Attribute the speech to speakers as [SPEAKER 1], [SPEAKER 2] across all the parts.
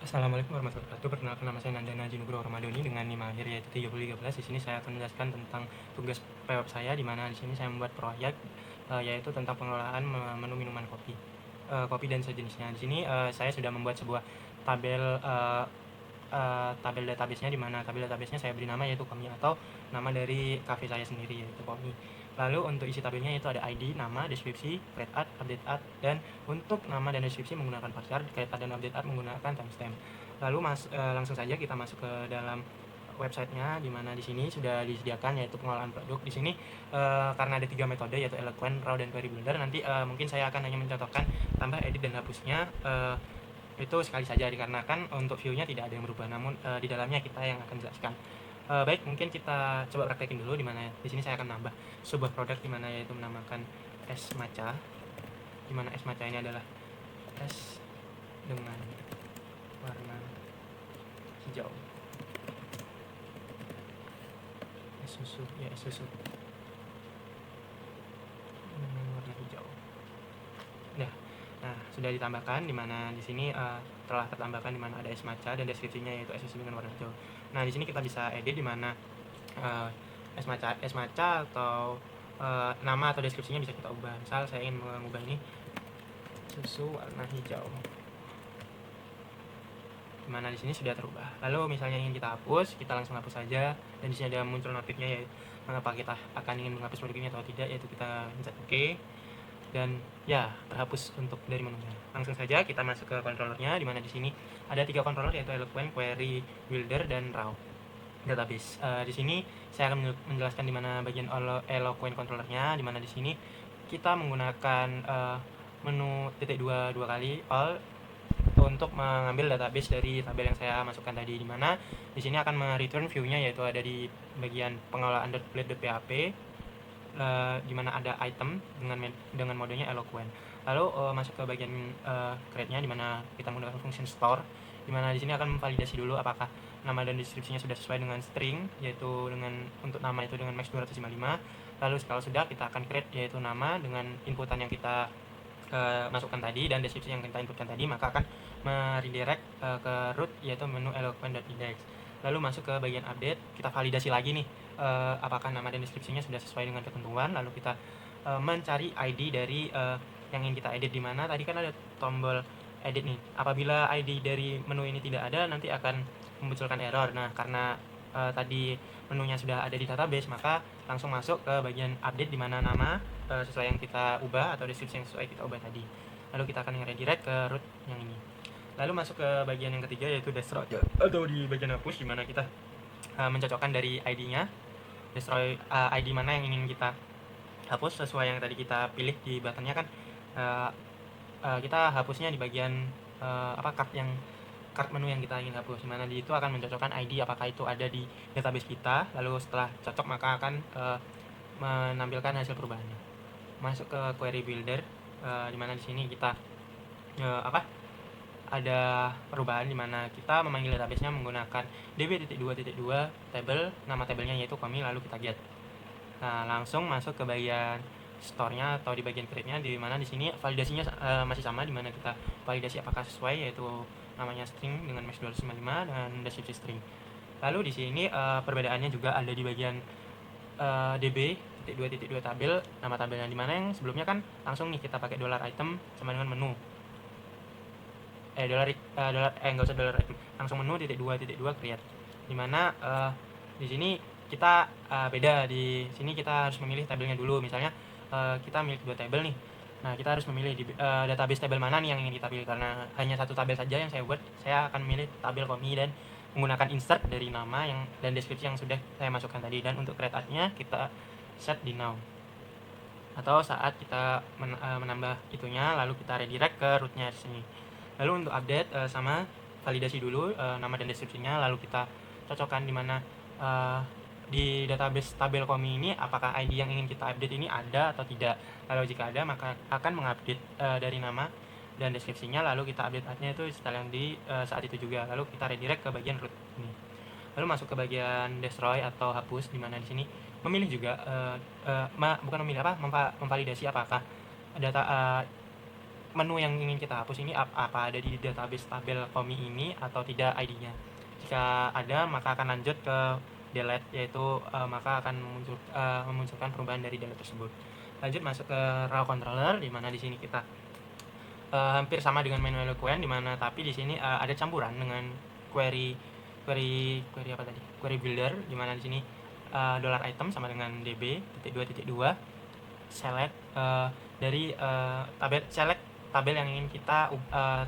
[SPEAKER 1] Assalamualaikum warahmatullahi wabarakatuh. Perkenalkan, nama saya Nandana Jinugroho Ramadhani dengan NIM akhir yaitu 3013. Di sini saya akan menjelaskan tentang tugas PWeb saya, di mana di sini saya membuat proyek yaitu tentang pengelolaan menu minuman kopi, kopi dan sejenisnya. Di sini saya sudah membuat sebuah tabel tabel database-nya, di mana tabel database-nya saya beri nama yaitu Komi, atau nama dari cafe saya sendiri yaitu Komi. Lalu untuk isi tabelnya itu ada ID, nama, deskripsi, create ad, update ad, dan untuk nama dan deskripsi menggunakan password, create ad dan update ad menggunakan timestamp. Lalu langsung saja kita masuk ke dalam websitenya, di mana di sini sudah disediakan yaitu pengelolaan produk. Di sini karena ada 3 metode yaitu Eloquent, Raw, dan Query Builder. Nanti mungkin saya akan hanya mencontohkan tambah, edit, dan hapusnya. Itu sekali saja dikarenakan untuk view-nya tidak ada yang berubah, namun di dalamnya kita yang akan jelaskan. Baik, mungkin kita coba praktekin dulu, di mana di sini saya akan nambah sebuah produk, di mana yaitu menamakan es matcha, di mana es matcha ini adalah es dengan warna hijau. Es susu, ya es susu dengan warna hijau. Nah, sudah ditambahkan, di mana di sini telah tertambahkan di mana ada es matcha dan deskripsinya yaitu es susu dengan warna hijau. Nah, di sini kita bisa edit, di mana es matcha atau nama atau deskripsinya bisa kita ubah. Misal saya ingin mengubah ini susu warna hijau, di mana di sini sudah terubah. Lalu misalnya ingin kita hapus, kita langsung hapus saja, dan di sini ada muncul notifnya yaitu mengapa kita akan ingin menghapus produk ini atau tidak, yaitu kita pencet OK, dan ya terhapus untuk dari menunya. Langsung saja kita masuk ke controllernya, di mana di sini ada 3 controller yaitu Eloquent, Query Builder, dan Raw database. Di sini saya akan menjelaskan di mana bagian Eloquent controllernya, di mana di sini kita menggunakan menu *2 dua kali all untuk mengambil database dari tabel yang saya masukkan tadi, di mana di sini akan mereturn view-nya yaitu ada di bagian pengelolaan .plate.php, di mana ada item dengan modenya Eloquent. Lalu masuk ke bagian create-nya, di mana kita menggunakan function store, di mana di sini akan memvalidasi dulu apakah nama dan deskripsinya sudah sesuai dengan string, yaitu untuk nama itu dengan max 255. Lalu kalau sudah, kita akan create yaitu nama dengan inputan yang kita masukkan tadi dan deskripsi yang kita inputkan tadi, maka akan meredirect ke root yaitu menu eloquent.index. Lalu masuk ke bagian update, kita validasi lagi nih apakah nama dan deskripsinya sudah sesuai dengan ketentuan. Lalu kita mencari ID dari yang ingin kita edit, di mana tadi kan ada tombol edit nih. Apabila ID dari menu ini tidak ada, nanti akan memunculkan error. Nah, karena tadi menunya sudah ada di database, maka langsung masuk ke bagian update, di mana nama sesuai yang kita ubah atau deskripsi yang sesuai kita ubah tadi. Lalu kita akan redirect ke root yang ini. Lalu masuk ke bagian yang ketiga yaitu destroy, atau di bagian hapus, di mana kita mencocokkan dari ID-nya, destroy ID mana yang ingin kita hapus sesuai yang tadi kita pilih di buttonnya kan. Kita hapusnya di bagian card menu yang kita ingin hapus, dimana di itu akan mencocokkan ID apakah itu ada di database kita. Lalu setelah cocok, maka akan menampilkan hasil perubahannya. Masuk ke query builder, dimana di sini kita ada perubahan, dimana kita memanggil database-nya menggunakan db.2.2 table, nama tabelnya yaitu Komi, lalu kita get. Nah, langsung masuk ke bagian store-nya atau di bagian create-nya, di mana di sini validasinya masih sama, di mana kita validasi apakah sesuai, yaitu namanya string dengan max 255 dan deskripsi string. Lalu di sini perbedaannya juga ada di bagian db.2.2 tabel, nama tabelnya, di mana yang sebelumnya kan langsung nih kita pakai $item sama dengan menu. Nggak usah $item, langsung menu .2.2 create, di mana di sini kita beda. Di sini kita harus memilih tabelnya dulu. Misalnya kita memiliki 2 tabel nih. Nah, kita harus memilih di database tabel mana nih yang ingin kita pilih. Karena hanya satu tabel saja yang saya buat, saya akan memilih tabel Komi dan menggunakan insert dari nama dan deskripsi yang sudah saya masukkan tadi. Dan untuk create ad-nya kita set di now, atau saat kita menambah itunya, lalu kita redirect ke root-nya di sini. Lalu untuk update sama validasi dulu nama dan deskripsinya, lalu kita cocokkan di mana di database tabel Komi ini apakah ID yang ingin kita update ini ada atau tidak. Kalau jika ada, maka akan mengupdate dari nama dan deskripsinya, lalu kita update ad-nya itu setelah yang di saat itu juga. Lalu kita redirect ke bagian root ini. Lalu masuk ke bagian destroy atau hapus, di mana di sini memilih juga memvalidasi apakah data menu yang ingin kita hapus ini apa ada di database tabel komi ini atau tidak ID-nya. Jika ada, maka akan lanjut ke delete, yaitu maka akan memunculkan perubahan dari delete tersebut. Lanjut masuk ke raw controller, di mana di sini kita hampir sama dengan manual eloquent, di mana tapi di sini ada campuran dengan query apa tadi? Query builder, di mana di sini $item sama dengan db.2.2 select dari select tabel yang ingin kita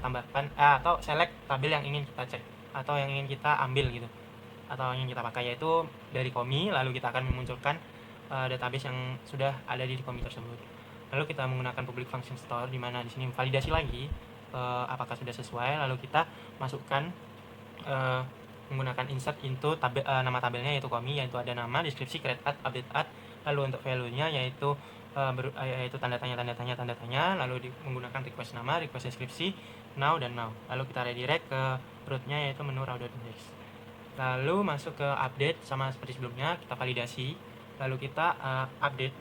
[SPEAKER 1] tambahkan atau select tabel yang ingin kita cek atau yang ingin kita ambil gitu atau yang ingin kita pakai, yaitu dari komi. Lalu kita akan memunculkan database yang sudah ada di komi tersebut. Lalu kita menggunakan public function store, di mana di sini validasi lagi apakah sudah sesuai. Lalu kita masukkan menggunakan insert into nama tabelnya, yaitu komi, yaitu ada nama, deskripsi, create at, update at. Lalu untuk value-nya yaitu tanda tanya, lalu menggunakan request nama, request deskripsi, now dan now. Lalu kita redirect ke root-nya, yaitu menu raw.index. Lalu masuk ke update, sama seperti sebelumnya kita validasi. Lalu kita update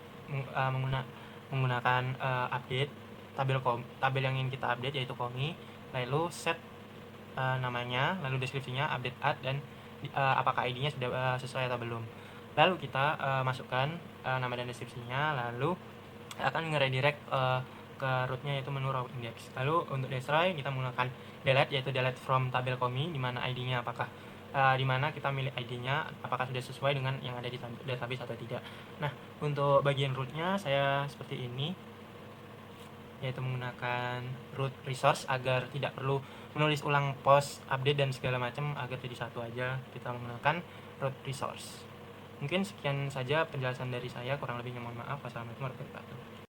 [SPEAKER 1] menggunakan update tabel yang ingin kita update, yaitu komi. Lalu set namanya, lalu deskripsinya, update at, dan apakah ID-nya sudah sesuai atau belum. Lalu kita masukkan nama dan deskripsinya, lalu akan nge-redirect ke rootnya, yaitu menu raw index. Lalu untuk destroy kita menggunakan delete, yaitu delete from tabel komi, di mana ID-nya apakah di mana kita milih ID-nya apakah sudah sesuai dengan yang ada di database atau tidak. Nah, untuk bagian rootnya saya seperti ini, yaitu menggunakan root resource agar tidak perlu menulis ulang post, update, dan segala macam, agar jadi satu aja. Kita menggunakan root resource. Mungkin sekian saja penjelasan dari saya, kurang lebihnya mohon maaf. Wassalamualaikum warahmatullahi wabarakatuh.